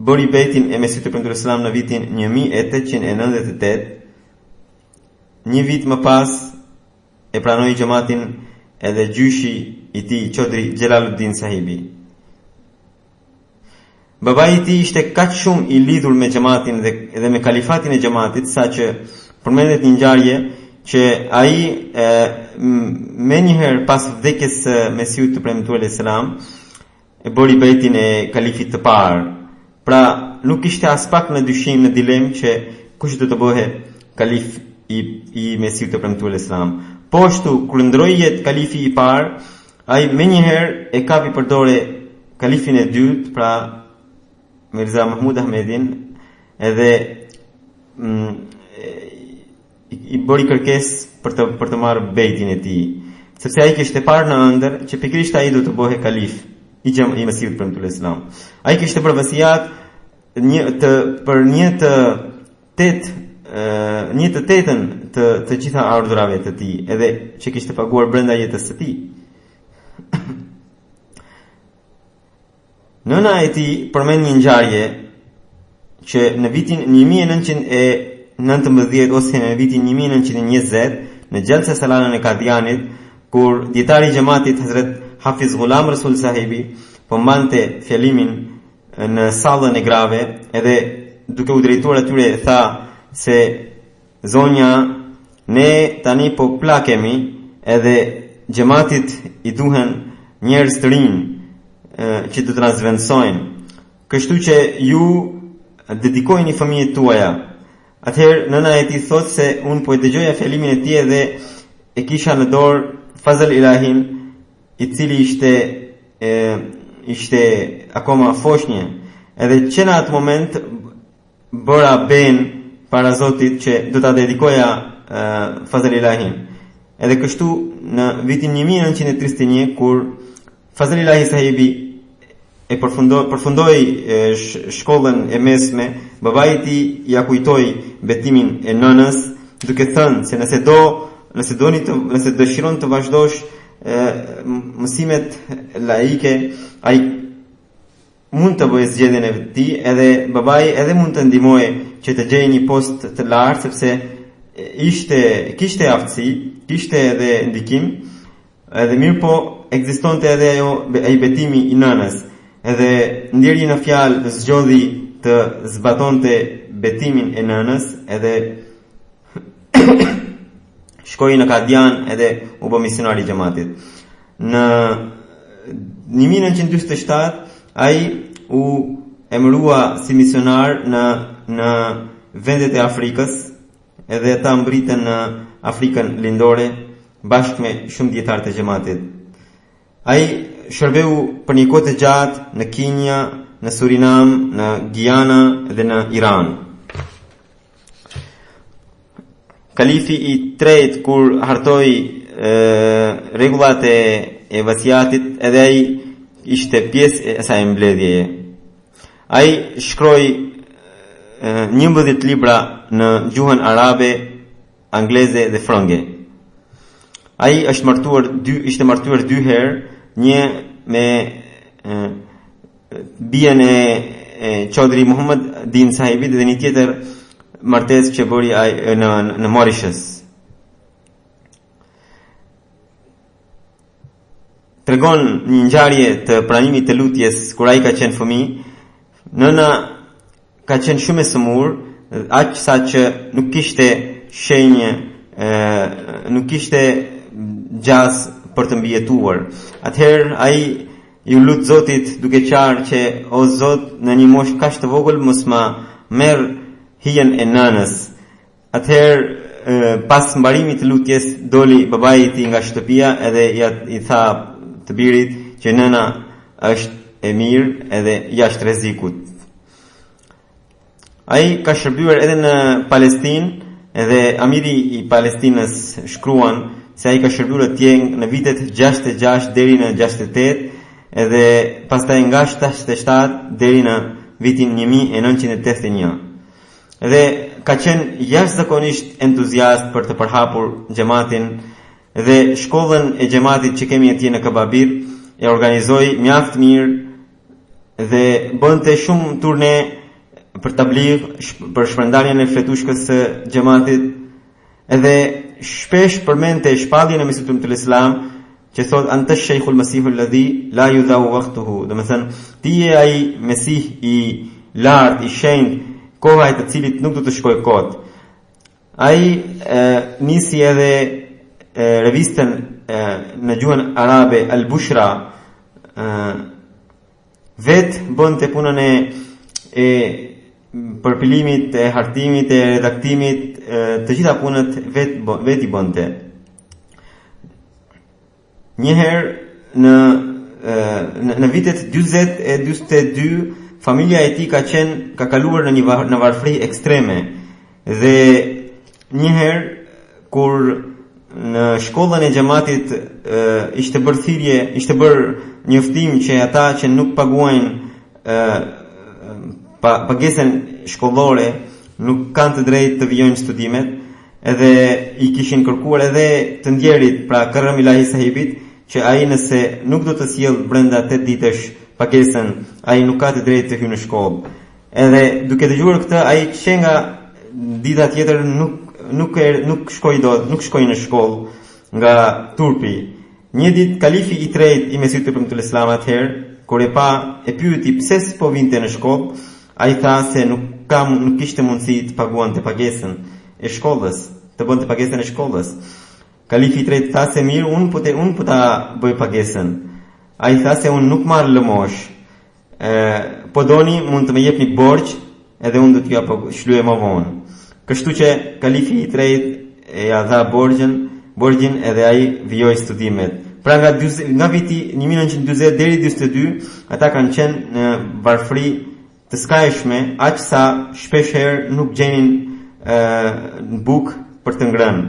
bëri betin e Mesihut të Premtuar Islam në vitin 1898. Një vit më pas e pranoi xhamatin edhe gjyshi i tij Chaudhry Jalaluddin Sahibi. Babai i tij ishte kaq shumë i lidhur me xhamatin dhe me kalifatin e xhamatit, saqë përmendet një ngjarje që ai me njëherë pas vdekjes së Mesihut të Premtuar Islam e bëri betin e kalifit të parë. Pra nuk ishte as pak në dyshim, në dilemë që kush do të bëhe kalif i Mesihut të Premtuar Islam. Po ashtu kur ndroi jetë kalifi i parë, ai me njëherë e kapi përdore kalifin e dytë, pra Mirza Mahmud Ahmedin, edhe i bëri kërkesë për të marrë bejtin e tij, sepse ai kishte parë në ëndër që pikërisht ai do të bëhe kalif i Mesihut të Premtuar Islam. Ai kishte bërë vasiat për një të tetën të gjitha ardhurave të tij, edhe që kishte paguar brenda jetës së tij. Nëna e tij përmend një ngjarje që në vitin 1919 ose në vitin 1920 në Gjelsa Salanën e Kadianit, kur dietari i xhamatit Hazrat Hafiz Ghulam Rasul Sahibi po mbante fjalimin në sallën e grave, edhe duke u drejtuar atyre tha se zonja, ne tani po plakemi, edhe xhamatit i duhen njerëz të rinj që të transvendsojnë. Kështu që ju dedikojeni fëmijët tuaja. Atëherë nëna e tij thot se unë po e dëgjoja fjalimin e tij dhe e kisha në dorë Fazl Ilahin, i cili ishte akoma foshnjë, edhe që në atë moment bëra ben para Zotit që do ta dedikoja Fazl Ilahin. Edhe kështu në vitin 1931 kur Fazl Ilahi sahibi e përfundoi shkollën e mesme, babai i tij ja kujtoi betimin e nënës, duke thënë se nëse dëshiron të vazhdosh mësimet laike, ai mund të bëjë zgjedhjen e tij, edhe babai edhe mund të ndihmojë që të gjejë një post të lartë, sepse kishte aftësi, kishte edhe ndikim, edhe mirë po ekzistonte edhe ai betimi i nënës. Edhe ndjeri në fjalë zgjodhi të zbatonte betimin e nënës, edhe shkoi në Kadian edhe u bë misionar i xhamatit. Në 1947 ai u emërua si misionar në vendet e Afrikës, edhe ata mbritën në Afrikën lindore bashkë me shumë dietarë të xhamatit. Ai shërbeu për një kohë të gjatë në Kinja, në Surinam, në Guyana dhe në Iran. Kalifi i tretë kur hartoi rregullat e vasiatit, edhe ai ishte pjesë e asaj mbledhjeje. Ai shkroi 11 libra në gjuhën arabe, angleze dhe frënge. Ai ishte martuar 2 herë, një me bien e Chaudhry Muhammad Din sahibit dhe një tjetër martesë që bëri ai në Mauritius. Tregon një ngjarje të pranimit të lutjes kur ai ka qenë fëmijë. Nëna ka qenë shumë e sëmur, aq sa që nuk kishte shenjë, nuk kishte gjas për të mbijetuar. Atëherë ai ju lut Zotit duke qarë që o Zot, në një moshë kaq të vogël mos ma merr hijen e nënës. Atëherë pas mbarimit të lutjes doli babai i tij nga shtëpia edhe i tha të birit që nëna është e mirë edhe jashtë rrezikut. Ai ka shërbyer edhe në Palestinë, edhe amiri i Palestinës shkruan se ai ka shërbyer atje në vitet 66 deri në 68, edhe pastaj nga 77 deri në vitin 1981. Edhe ka qenë jashtëzakonisht entuziast për të përhapur xhamatin, dhe shkollën e xhamatit që kemi atje në Kababir e organizoi mjaft mirë dhe bënte shumë turne për tabligh, për shpërndarjen e fletushkës së xhamatit, edhe shpesh përmendte shpalljen e Mesihut të Islam që thot anta sheikhul masihul ladhi la yudau waqtuhu, do të thënë ti je ai mesih i lartë, i shenjtë, koha e të cilit nuk do të shkojë kot. Ai nisi edhe revistën në gjuhën arabe Al Bushra, vet bënte punën e përpilimit, e hartimit, e redaktimit, të gjitha punët vet i bënte. Njëherë në vitet 40 e 42 familja e tij ka kaluar në varfëri ekstreme, dhe njëherë kur në shkollën e xhamatit ishte bërë thirrje, ishte bërë njoftim që ata që nuk paguajnë pagesën shkollore nuk kanë të drejtë të vijojnë studimet, edhe i kishin kërkuar edhe të ndjerit, pra Karam Ilahi sahibit, që ai nëse nuk do të sjell brenda 8 ditësh pagesën, ai nuk ka të drejtë të hyjë në shkollë. Edhe duke dëgjuar këtë, ai që nga dita tjetër nuk shkoi në shkollë nga turpi. Një ditë kalifi i tretë i Mesihut të Islam atëherë, kur e pa e pyeti pse s'po vinte në shkollë, ai tha se nuk kishte mundësi të paguante pagesën e shkollës, të bënte pagesën e shkollës. Kalifi i tretë tha se mirë, unë po ta bëj pagesën. Ai tha se unë nuk marr lëmosh. Po doni mund të më jepni borxh, edhe unë do t'ju shlyej më vonë. Kështu që kalifi i tretë e ja dha borxhin edhe ai vijoi studimet. Pra nga viti 1940 deri 42, ata kanë qenë në varfëri të skajshme, aq sa shpesh herë nuk gjenin bukë për të ngrënë.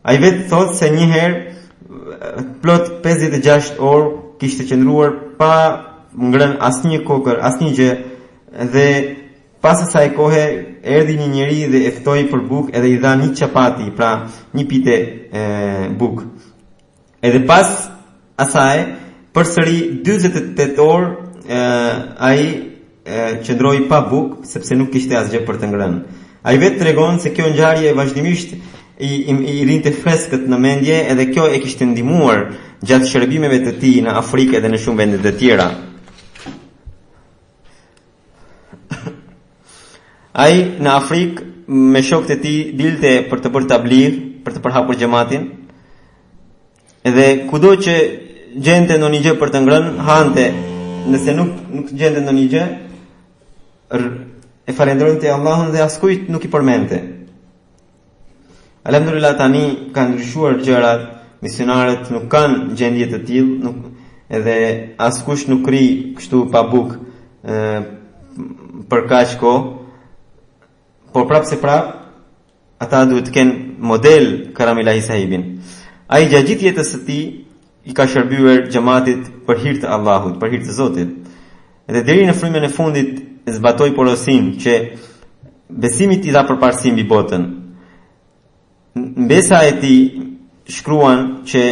Ai vetë thotë se një herë plot 56 orë kishte qëndruar pa ngrënë asnjë kokër, asnjë gjë, dhe pas asaj kohe erdhi një njeri dhe e ftoi për bukë edhe i dha një çapati, pra një pite bukë. Edhe pas asaj përsëri 48 orë ai qëndroi pa bukë sepse nuk kishte asgjë për të ngrënë. Ai vetë tregon se kjo ngjarje vazhdimisht i rinte freskët në mendje, edhe kjo e kishte ndihmuar gjatë shërbimeve të tij në Afrikë dhe në shumë vende të tjera. Ai në Afrikë me shokët e tij dilte për të bërë tabligh, për të përhapur xhamatin. Edhe kudo që gjente ndonjë gjë për të ngrënë, hante. Nëse nuk gjente ndonjë gjë, e falendronte Allahun dhe askujt nuk i përmente. Alhamdulillah tani kanë ndryshuar gjërat, misionarët nuk kanë gjendje të tillë, edhe askush nuk ri kështu pa bukë për kaq kohë. Por prapse ata duhet të kenë model Karamilahi sahibin. Ai gjatë gjithë jetës së tij i ka shërbyer xhamatit për hir të Allahut, për hir të Zotit. Dhe deri në frymën e fundit zbatoi porosinë që besimit i dha përparësi mbi botën. Mbesa e tij shkruan që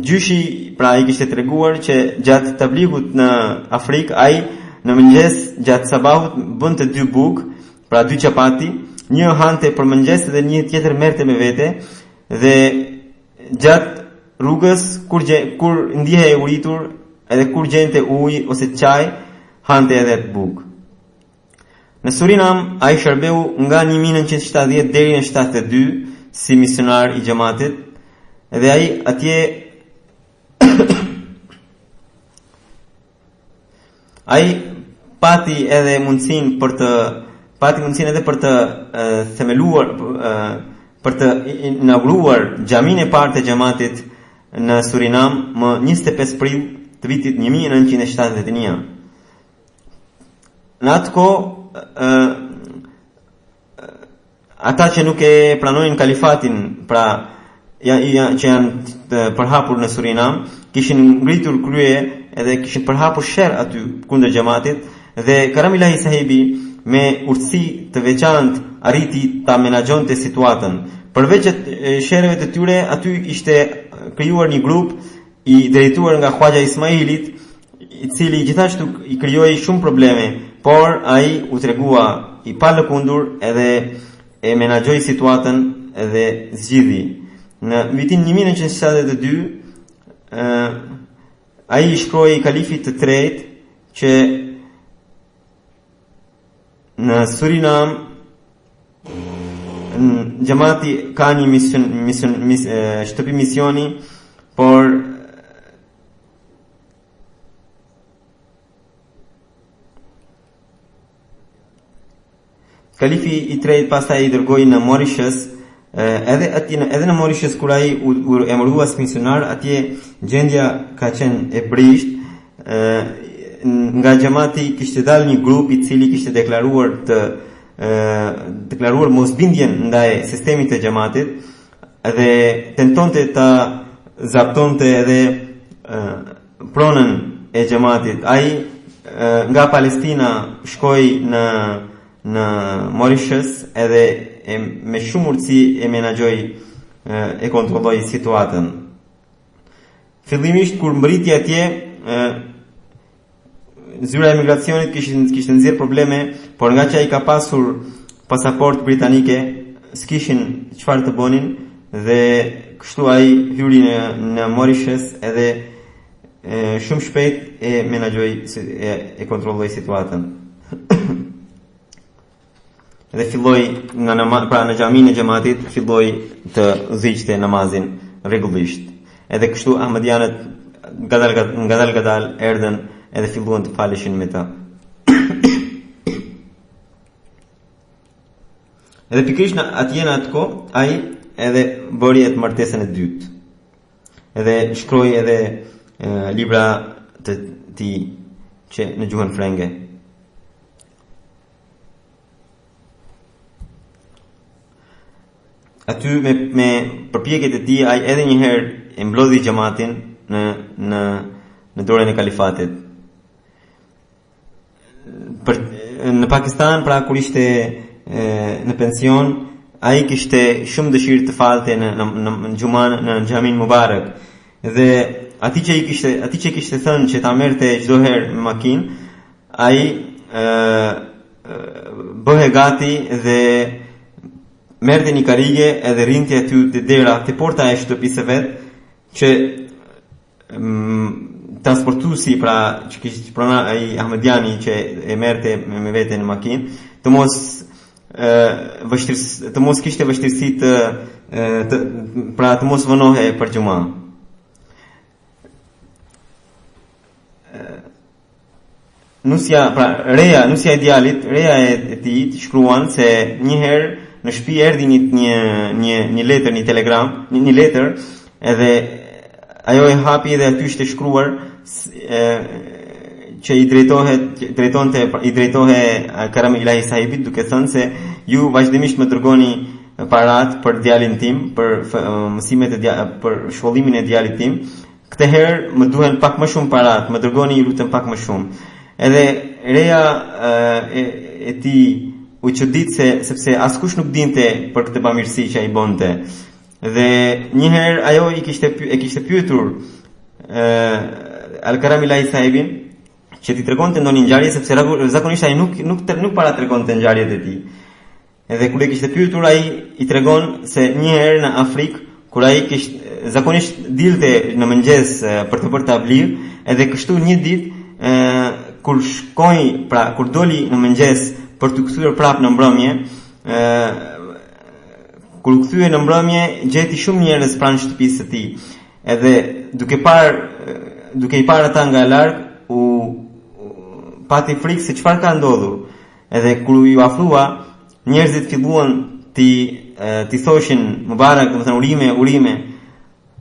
gjyshi pra i kishte treguar që gjatë tabligut në Afrikë ai në mëngjes gjatë sabahut bënte 2 bukë, pra 2 çapati, një hante për mëngjes dhe një tjetër merrte me vete, dhe gjatë rrugës kur ndihej e uritur edhe kur gjente ujë ose çaj, hante edhe të bukë. Në Surinam ai shërbeu nga 1970 deri në 72 si misionar i xhamatit, dhe ai atje ai pati edhe mundësinë për të themeluar, për të inauguruar xhaminë e parë të xhamatit në Surinam më 25 prill të vitit 1971. Në atë kohë ata që nuk e pranojnë kalifatin, pra që janë të përhapur në Surinam, kishin ngritur krye edhe kishin përhapur sherr aty kundër xhamatit, dhe Karamilahi sahibi me urtësi të veçantë arriti ta menaxhonte situatën. Përveç sherreve të tyre, aty ishte krijuar një grup i drejtuar nga Xhaja Ismailit, i cili gjithashtu i krijoi shumë probleme, por ai u tregua i palëkundur edhe e menaxhoi situatën dhe zgjidhi. Në vitin 1972 ai i shkroi kalifit të tretë që në Surinam xhamati ka një shtëpi misioni, por kalifi i tretë pastaj i dërgoi në Mauritius, edhe në Mauritius kur ai u emërdua si misionar, atje gjendja ka qenë e prisht. Nga xhamati kishte dalë një grup i cili kishte deklaruar mosbindjen ndaj sistemit të xhamatit dhe tentonte ta zaptonte edhe pronën e xhamatit. Ai nga Palestina shkoi në Mauritius edhe me shumë urtësi e menaxhoi e kontrolloi situatën. Fillimisht kur mbriti atje, zyra e emigracionit kishte nxjerr probleme, por nga që ai ka pasur pasaport britanike, s'kishin çfarë të bënin, dhe kështu ai hyri në Mauritius edhe shumë shpejt e menaxhoi e kontrolloi situatën. Dhe filloi në xhaminë e xhamatit filloi të udhëhiqte namazin rregullisht. Edhe kështu ahmedianët ngadal erdhën edhe filluan të faleshin me ta. Edhe pikërisht atje në atë kohë ai edhe bëri atë martesën e dytë. Edhe shkroi edhe libra të tij që në gjuhën frenge. Aty me përpjekjet e tij ai edhe një herë e mblodhi xhamatin në dorën e kalifatit. Në Pakistan, pra kur ishte në pension, ai kishte shumë dëshirë të falte në xhuman në xhamin Mubarak. Dhe atij që kishte thënë që ta merrte çdo herë me makinë, ai bëhe gati dhe merrte një karige edhe rinte aty te dera te porta e shtëpisë vet që transportuesi pra që kishte prana ai ahmediani që e merrte me vete në makinë të mos kishte vështirësi pra të mos vonohe për xhuma. Nusja e djalit, reja e tij shkruan se një herë në shtëpi erdhi një letër, një telegram, një letër, edhe ajo e hapi dhe aty ishte shkruar që i drejtohe Karam Ilahi sahibit duke thënë se ju vazhdimisht më dërgoni parat për djalin tim, për mësimet për shkollimin e djalit tim. Këtë herë më duhen pak më shumë parat, më dërgoni ju lutem pak më shumë. Edhe reja e tij u çudit sepse askush nuk dinte për këtë bamirësi që ai bonte. Dhe një herë ajo e kishte pyetur Al-Karam Ilahi sahibin që t'i tregonte ndonjë ngjarje sepse zakonisht ai nuk para tregonte ngjarjet e tij. Edhe kur e kishte pyetur ai i tregon se një herë në Afrikë kur ai zakonisht dilte në mëngjes për të bërë tabligh, edhe kështu një ditë kur doli në mëngjes për të kthyer prapë në mbrëmje, kur kthye në mbrëmje gjeti shumë njerëz pranë shtëpisë së tij. Edhe duke i parë ata nga larg, u pati frikë se çfarë ka ndodhur. Edhe kur ju afrua, njerëzit filluan ti thoshin Mubarak, do të thënë urime.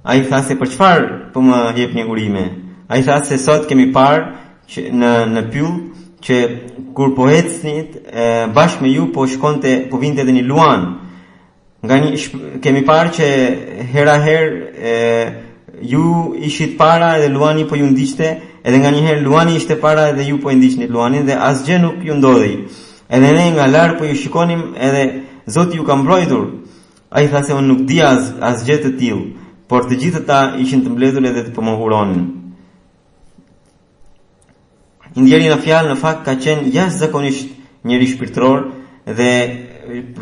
Ai tha se për çfarë po më jepni urime? Ai tha se sot kemi parë që në pyll që kur po ecnit bashkë me ju po vinte edhe një luan. Kemi parë që hera herë ju ishit para edhe luani po ju ndiqte, edhe nga një herë luani ishte para edhe ju po i ndiqni luanin dhe asgjë nuk ju ndodhi. Edhe ne nga larg po ju shikonim edhe Zoti ju ka mbrojtur. Ai tha se unë nuk di asgjë të tillë, por të gjithë ata ishin të mbledhur edhe të pomohuronin. Indjeri në fjalë në fakt ka qenë jashtëzakonisht njëri shpirtëror dhe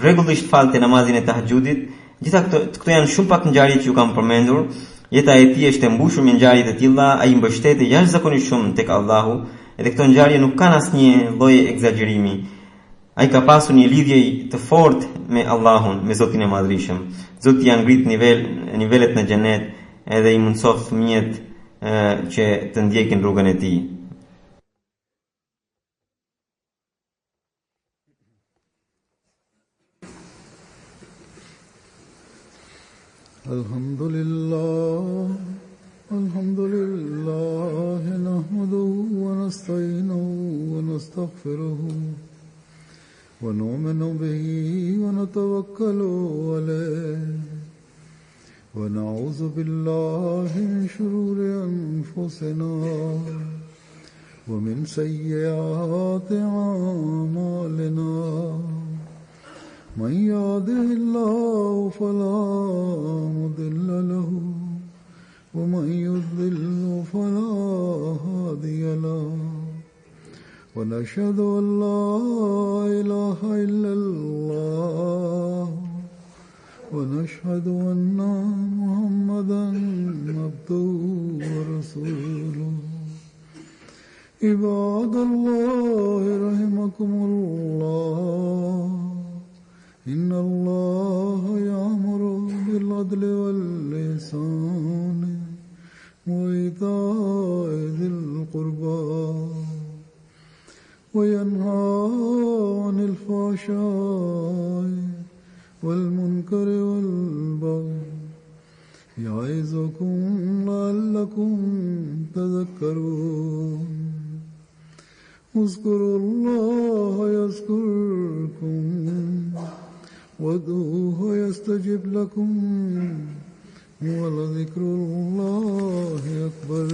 rregullisht falte namazin e tahajjudit. Gjitha këto janë shumë pak ngjarje që ju kam përmendur. Jeta e tij është e mbushur me ngjarje të tilla, ai mbështetet jashtëzakonisht shumë tek Allahu, edhe këto ngjarje nuk kanë asnjë lloj egzagjerimi. Ai ka pasur një lidhje të fortë me Allahun, me Zotin e Madhrishëm. Zoti ja ngrit nivelet në xhenet edhe i mundsof fëmijët që të ndjekin rrugën e tij. Alhamdulillah nahmaduhu wa nasta'inuhu wa nastaghfiruhu wa nu'minu bihi wa natawakkalu alayhi wa na'udhu billahi min shururi anfusina wa min sayyiati a'malina. من يهده الله فلا مضل له ومن يضلل فلا هادي له ونشهد أن لا إله إلا الله ونشهد أن محمدا عبده ورسوله عباد الله رحمكم الله إن الله يأمر بالعدل والإحسان وإيتاء ذي القربى وينهى عن الفحشاء والمنكر والبغي يعظكم لعلكم تذكرون اذكروا الله يذكركم وادعوه يستجب لكم ولذكر الله أكبر